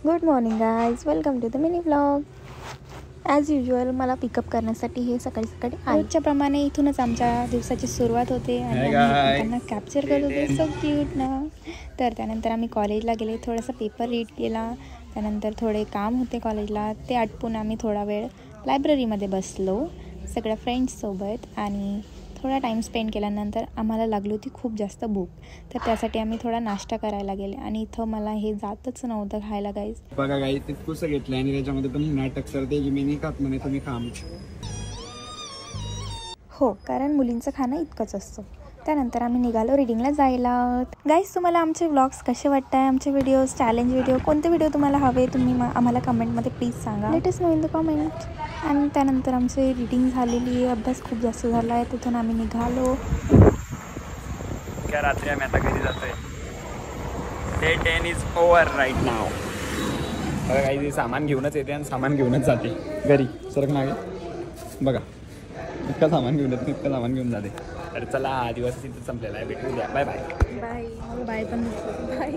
Good morning guys, welcome to the mini vlog. As usual मला pick up करण्यासाठी हे सकाळी सकाळी रोजच्या प्रमाणे इथूनच आमच्या दिवसाची सुरुवात होते आणि आम्ही त्यांना कॅप्चर करत होते. सो क्यूट ना. तर त्यानंतर आम्ही कॉलेजला गेले, थोडासा पेपर रीड केला. त्यानंतर थोडे काम होते कॉलेजला, ते आटपून आम्ही थोडा वेळ लायब्ररीमध्ये बसलो सगळ्या फ्रेंड्ससोबत आणि थोडा टाईम स्पेंड केल्यानंतर आम्हाला लागली होती खूप जास्त भूक. तर त्यासाठी आम्ही थोडा नाश्ता करायला गेले आणि इथं मला हे जातच नव्हतं खायला गाईज. बघा गाईज, ते पुस्तक घेतलं आणि त्याच्यामध्ये पण नाटक करते की मी नाही खात म्हणे, तुम्ही खा. हो, कारण मुलींचं खाणं इतकंच असतं. त्यानंतर आम्ही निघालो रीडिंगला जायला. गाईज, तुम्हाला आमचे व्लॉग्स कसे वाटत आहे, आमचे व्हिडिओज, चॅलेंज व्हिडिओ, कोणते व्हिडिओ तुम्हाला हवे तुम्ही आम्हाला कमेंटमध्ये प्लीज सांगा. Let us know in the comment. आणि त्यानंतर आमची रीडिंग झालेली आहे, अभ्यास खूप जास्त झाला आहे. तिथून आम्ही निघालो. रात्री आम्ही आता घरी जातोय. डे 10 इज ओव्हर राईट नाव. बघा काही सामान घेऊनच येते आणि सामान घेऊनच जाते घरी. सरक मागे बघा, इतकं सामान घेऊन येते, इतकं सामान घेऊन जाते. तर चला, हा दिवस तिथं संपलेला आहे. भेटू द्या. Bye bye. बाय. बाय पण बाय.